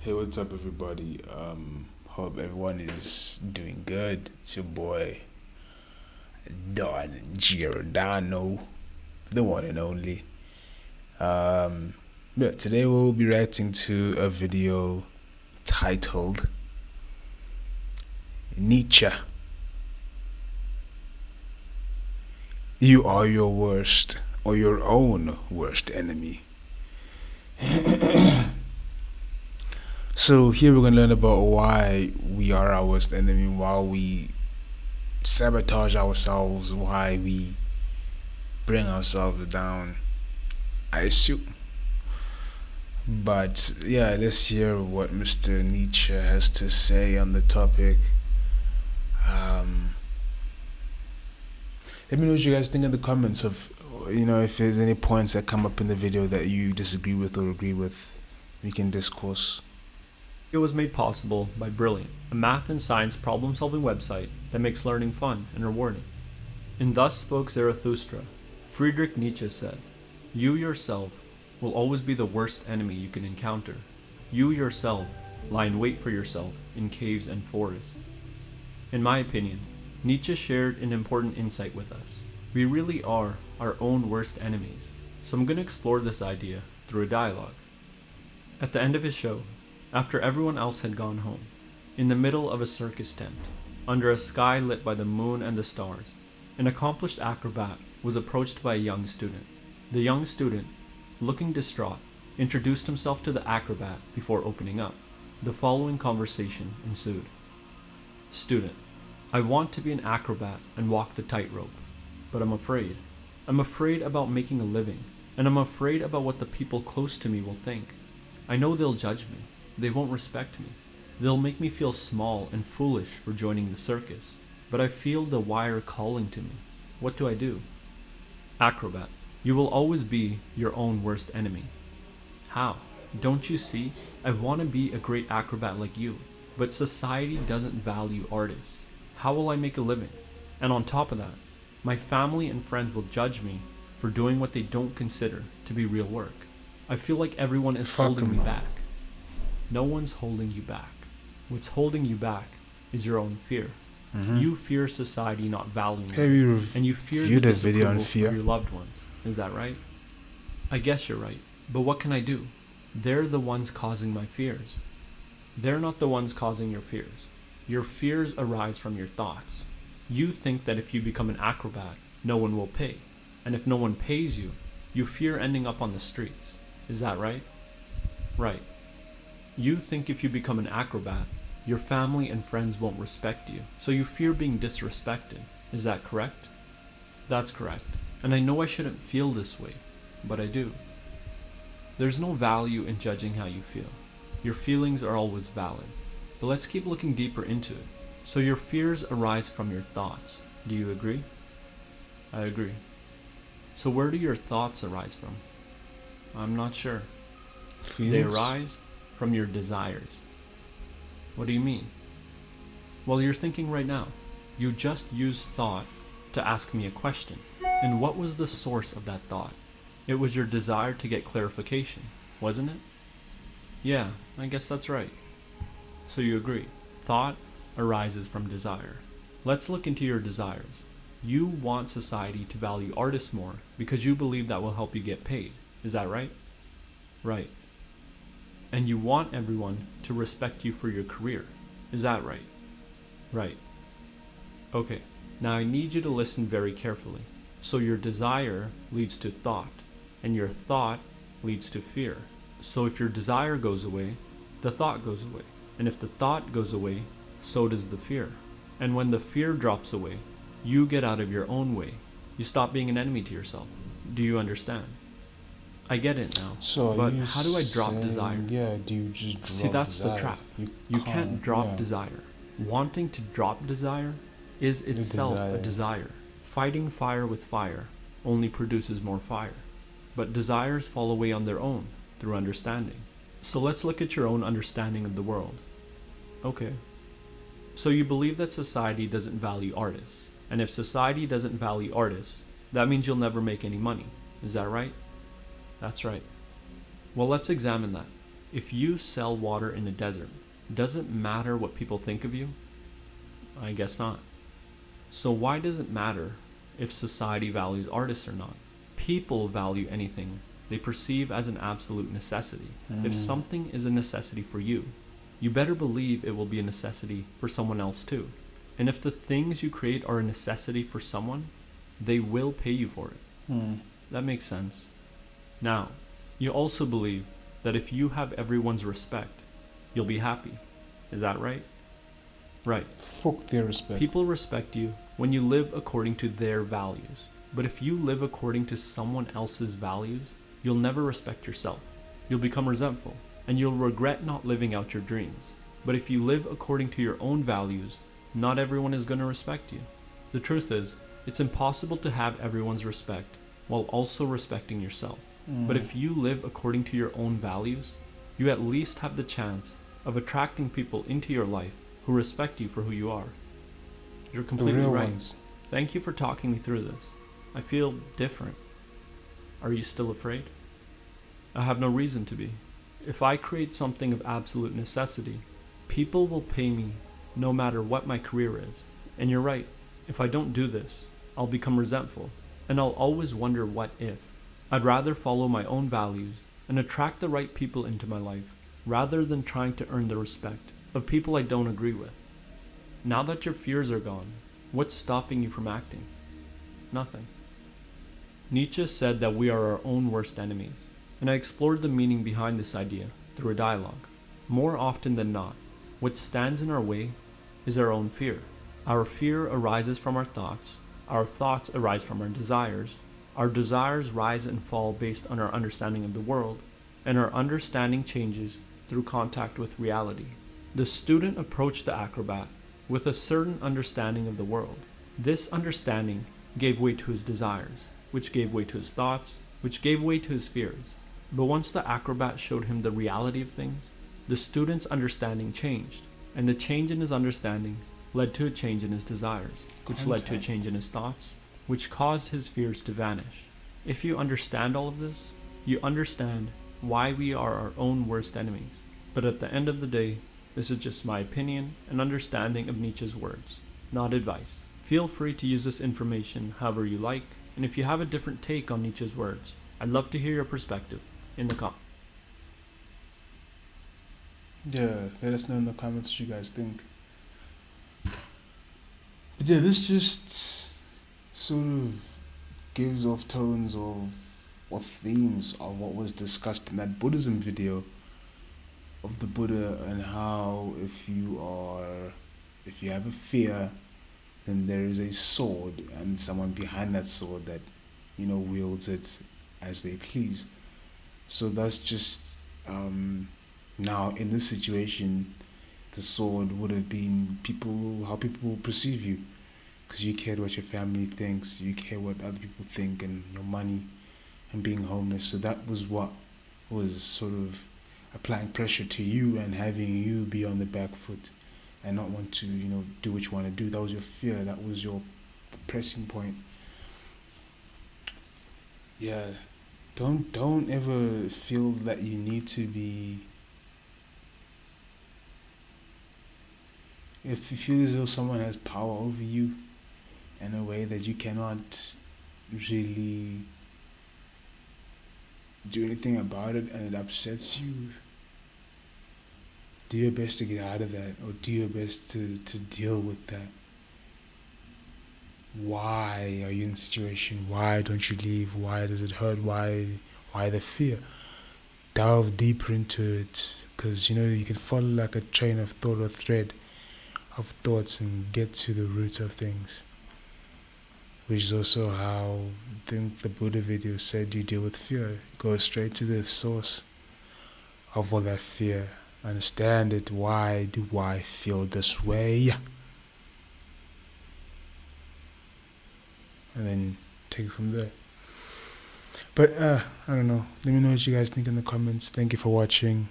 Hey, what's up, everybody? Hope everyone is doing good. It's your boy Don Giordano, the one and only. Um, yeah, today we'll be reacting to a video titled Nietzsche. You are your worst or your own worst enemy. So here we're gonna learn about why we are our worst enemy, why we sabotage ourselves, why we bring ourselves down, I assume. But yeah, let's hear what Mr. Nietzsche has to say on the topic. Um, Let me know what you guys think in the comments of, if there's any points that come up in the video that you disagree with or agree with. We can discourse. It was made possible by Brilliant, a math and science problem-solving website that makes learning fun and rewarding. And thus spoke Zarathustra. Friedrich Nietzsche said, "You yourself will always be the worst enemy you can encounter. You yourself lie in wait for yourself in caves and forests." In my opinion, Nietzsche shared an important insight with us. We really are our own worst enemies. So I'm going to explore this idea through a dialogue. At the end of his show, after everyone else had gone home, in the middle of a circus tent, under a sky lit by the moon and the stars, an accomplished acrobat was approached by a young student. The young student, looking distraught, introduced himself to the acrobat before opening up. The following conversation ensued. Student: I want to be an acrobat and walk the tightrope, but I'm afraid. I'm afraid about making a living, and I'm afraid about what the people close to me will think. I know they'll judge me. They won't respect me. They'll make me feel small and foolish for joining the circus, but I feel the wire calling to me. What do I do? Acrobat: you will always be your own worst enemy. How? Don't you see? I want to be a great acrobat like you, but society doesn't value artists. How will I make a living? And on top of that, my family and friends will judge me for doing what they don't consider to be real work. I feel like everyone is Fuck holding me 'em. back. No one's holding you back. What's holding you back is your own fear. You fear society not valuing Hey, you, we and you fear the reviewed a video on disapproval of fear. your loved ones. Is that right? I guess you're right, but what can I do? They're the ones causing my fears. They're not the ones causing your fears. Your fears arise from your thoughts. You think that if you become an acrobat, no one will pay. And if no one pays you, you fear ending up on the streets. Is that right? Right. You think if you become an acrobat, your family and friends won't respect you, so you fear being disrespected. Is that correct? That's correct. And I know I shouldn't feel this way, but I do. There's no value in judging how you feel. Your feelings are always valid. But let's keep looking deeper into it. So your fears arise from your thoughts. Do you agree? I agree. So where do your thoughts arise from? I'm not sure. They Feelings? arise from your desires. What do you mean? Well, you're thinking right now. You just used thought to ask me a question. And what was the source of that thought? It was your desire to get clarification, wasn't it? Yeah, I guess that's right. So you agree. Thought arises from desire. Let's look into your desires. You want society to value artists more because you believe that will help you get paid. Is that right? Right. And you want everyone to respect you for your career. Is that right? Right. Okay, now I need you to listen very carefully. So your desire leads to thought, and your thought leads to fear. So if your desire goes away, the thought goes away. And if the thought goes away, so does the fear. And when the fear drops away, you get out of your own way. You stop being an enemy to yourself. Do you understand? I get it now. So But you how do I drop saying, desire? yeah, do you just drop See, that's the desire? trap. You can't drop desire. Wanting to drop desire is itself a desire. Fighting fire with fire only produces more fire. But desires fall away on their own through understanding. So let's look at your own understanding of the world. Okay. So you believe that society doesn't value artists. And if society doesn't value artists, that means you'll never make any money. Is that right? That's right. Well, let's examine that. If you sell water in a desert, does it matter what people think of you? I guess not. So why does it matter if society values artists or not? People value anything they perceive as an absolute necessity. If something is a necessity for you, you better believe it will be a necessity for someone else too. And if the things you create are a necessity for someone, they will pay you for it. That makes sense. Now, you also believe that if you have everyone's respect, you'll be happy. Is that right? Right. Fuck their respect. People respect you when you live according to their values. But if you live according to someone else's values, you'll never respect yourself. You'll become resentful, and you'll regret not living out your dreams. But if you live according to your own values, not everyone is going to respect you. The truth is, it's impossible to have everyone's respect while also respecting yourself. But if you live according to your own values, you at least have the chance of attracting people into your life who respect you for who you are. You're completely right. Ones. Thank you for talking me through this. I feel different. Are you still afraid? I have no reason to be. If I create something of absolute necessity, people will pay me no matter what my career is. And you're right, if I don't do this, I'll become resentful, and I'll always wonder what if. I'd rather follow my own values and attract the right people into my life rather than trying to earn the respect of people I don't agree with. Now that your fears are gone, what's stopping you from acting? Nothing. Nietzsche said that we are our own worst enemies, and I explored the meaning behind this idea through a dialogue. More often than not, what stands in our way is our own fear. Our fear arises from our thoughts arise from our desires rise and fall based on our understanding of the world, and our understanding changes through contact with reality. The student approached the acrobat with a certain understanding of the world. This understanding gave way to his desires, which gave way to his thoughts, which gave way to his fears. But once the acrobat showed him the reality of things, the student's understanding changed, and the change in his understanding led to a change in his desires, which led to a change in his thoughts, which caused his fears to vanish. If you understand all of this, you understand why we are our own worst enemies. But at the end of the day, this is just my opinion and understanding of Nietzsche's words, not advice. Feel free to use this information however you like, and if you have a different take on Nietzsche's words, I'd love to hear your perspective in the comments. Yeah, let us know in the comments what you guys think. But yeah, this just sort of gives off tones of or themes of what was discussed in that Buddhism video of the Buddha, and how if you have a fear, then there is a sword and someone behind that sword that wields it as they please. So that's just now in this situation, the sword would have been how people perceive you, because you cared what your family thinks, you care what other people think, and your money, and being homeless. So that was what was sort of applying pressure to you and having you be on the back foot and not want to do what you want to do. That was your fear, that was your pressing point. Yeah, don't ever feel that you need to be, if you feel as though someone has power over you in a way that you cannot really do anything about it, and it upsets you, do your best to get out of that, or do your best to deal with that. Why are you in a situation? Why don't you leave? Why does it hurt? Why the fear? Delve deeper into it, because you can follow like a train of thought or thread of thoughts and get to the root of things, which is also how I think the Buddha video said you deal with fear. Go straight to the source of all that fear. Understand it. Why do I feel this way? And then take it from there. But I don't know. Let me know what you guys think in the comments. Thank you for watching.